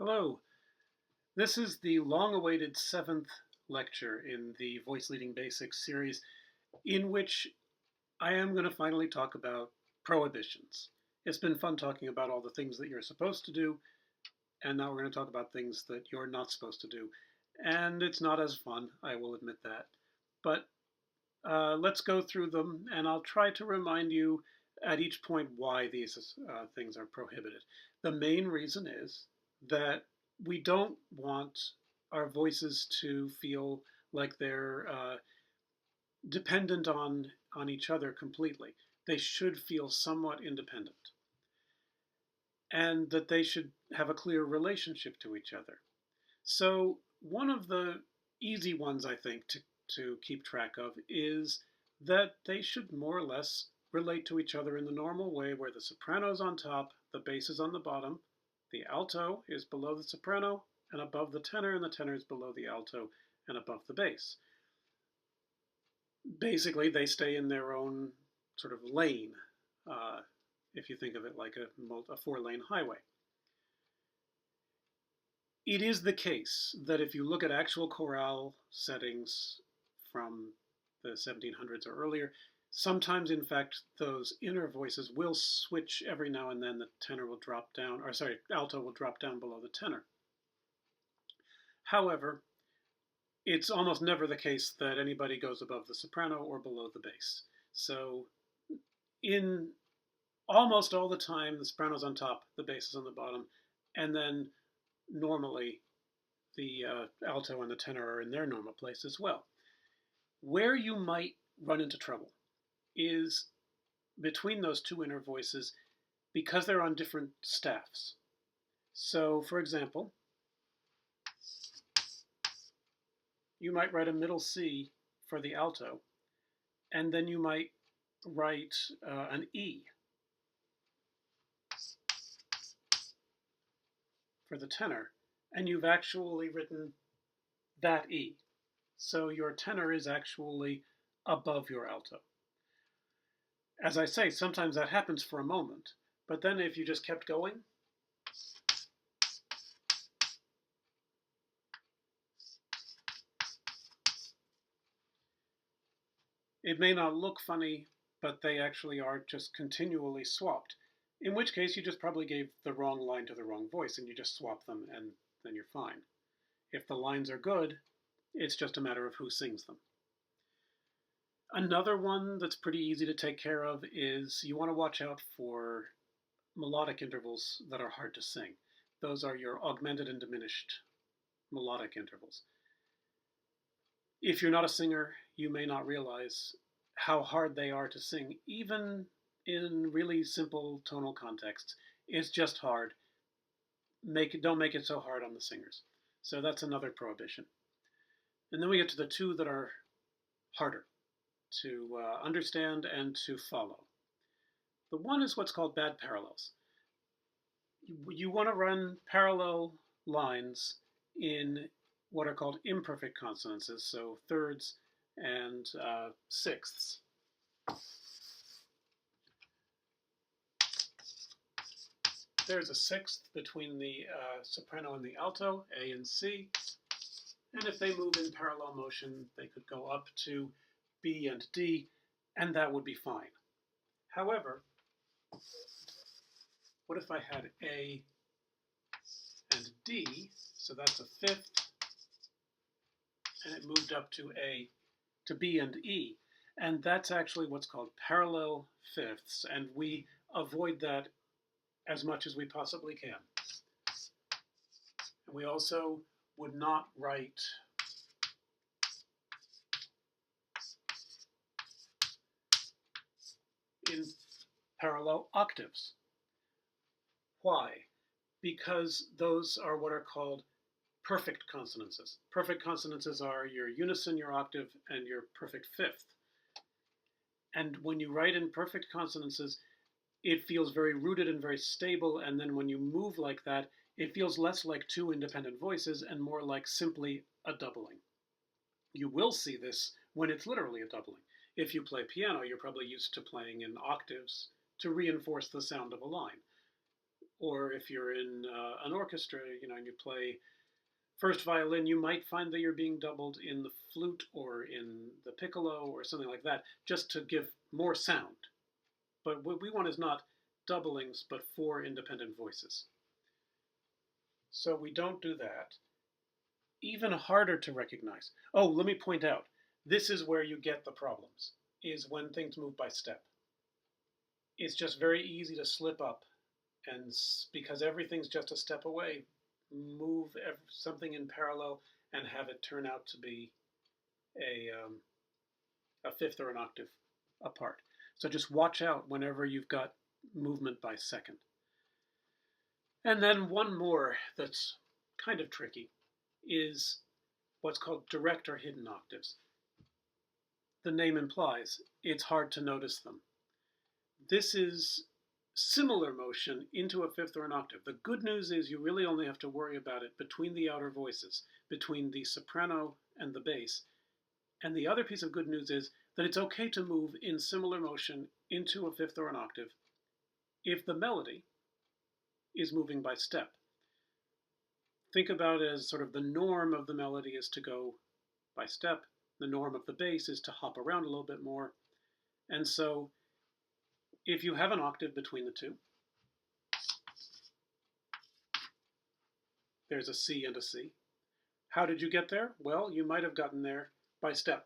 Hello, this is the long-awaited seventh lecture in the Voice Leading Basics series, in which I am going to finally talk about prohibitions. It's been fun talking about all the things that you're supposed to do, and now we're going to talk about things that you're not supposed to do. And it's not as fun, I will admit that. But let's go through them, and I'll try to remind you at each point why these things are prohibited. The main reason is that we don't want our voices to feel like they're dependent on each other completely. They should feel somewhat independent, and that they should have a clear relationship to each other. So one of the easy ones, I think, to keep track of is that they should more or less relate to each other in the normal way, where the soprano is on top, the bass is on the bottom, the alto is below the soprano and above the tenor, and the tenor is below the alto and above the bass. Basically, they stay in their own sort of lane, if you think of it like a four-lane highway. It is the case that if you look at actual chorale settings from the 1700s or earlier, sometimes, in fact, those inner voices will switch every now and then. The tenor will drop down, or sorry, alto will drop down below the tenor. However, it's almost never the case that anybody goes above the soprano or below the bass. So in almost all the time, the soprano's on top, the bass is on the bottom, and then normally the alto and the tenor are in their normal place as well. Where you might run into trouble is between those two inner voices, because they're on different staffs. So, for example, you might write a middle C for the alto, and then you might write an E for the tenor, and you've actually written that E. So your tenor is actually above your alto. As I say, sometimes that happens for a moment, but then if you just kept going, it may not look funny, but they actually are just continually swapped. In which case, you just probably gave the wrong line to the wrong voice, and you just swap them, and then you're fine. If the lines are good, it's just a matter of who sings them. Another one that's pretty easy to take care of is you want to watch out for melodic intervals that are hard to sing. Those are your augmented and diminished melodic intervals. If you're not a singer, you may not realize how hard they are to sing, even in really simple tonal contexts. It's just hard. Don't make it so hard on the singers. So that's another prohibition. And then we get to the two that are harder to understand and to follow. The one is what's called bad parallels. You want to run parallel lines in what are called imperfect consonances, so thirds and sixths. There's a sixth between the soprano and the alto, A and C, and if they move in parallel motion, they could go up to B and D, and that would be fine. However, what if I had A and D, so that's a fifth, and it moved up to B and E, and that's actually what's called parallel fifths, and we avoid that as much as we possibly can. And we also would not write in parallel octaves. Why? Because those are what are called perfect consonances. Perfect consonances are your unison, your octave, and your perfect fifth. And when you write in perfect consonances, it feels very rooted and very stable, and then when you move like that, it feels less like two independent voices and more like simply a doubling. You will see this when it's literally a doubling. If you play piano, you're probably used to playing in octaves to reinforce the sound of a line. Or if you're in an orchestra, and you play first violin, you might find that you're being doubled in the flute or in the piccolo or something like that, just to give more sound. But what we want is not doublings, but 4 independent voices. So we don't do that. Even harder to recognize. Oh, let me point out, this is where you get the problems, is when things move by step. It's just very easy to slip up, and because everything's just a step away, move something in parallel and have it turn out to be a fifth or an octave apart. So just watch out whenever you've got movement by second. And then one more that's kind of tricky is what's called direct or hidden octaves. The name implies it's hard to notice them. This is similar motion into a fifth or an octave. The good news is you really only have to worry about it between the outer voices, between the soprano and the bass. And the other piece of good news is that it's okay to move in similar motion into a fifth or an octave if the melody is moving by step. Think about it as sort of the norm of the melody is to go by step. The norm of the bass is to hop around a little bit more. And so if you have an octave between the two, there's a C and a C. How did you get there? Well, you might have gotten there by step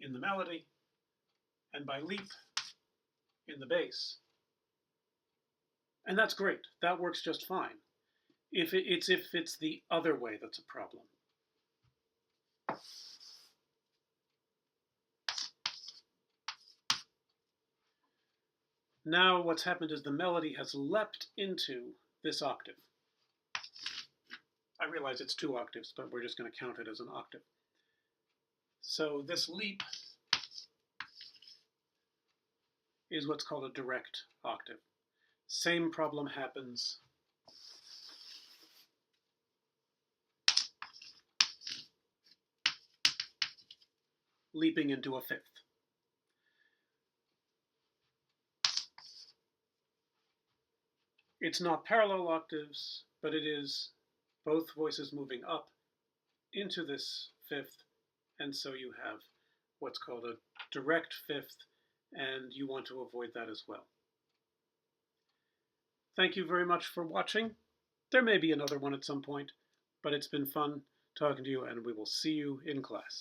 in the melody and by leap in the bass. And that's great. That works just fine. If it's the other way that's a problem. Now what's happened is the melody has leapt into this octave. I realize it's 2 octaves, but we're just going to count it as an octave. So this leap is what's called a direct octave. Same problem happens leaping into a fifth. It's not parallel octaves, but it is both voices moving up into this fifth, and so you have what's called a direct fifth, and you want to avoid that as well. Thank you very much for watching. There may be another one at some point, but it's been fun talking to you, and we will see you in class.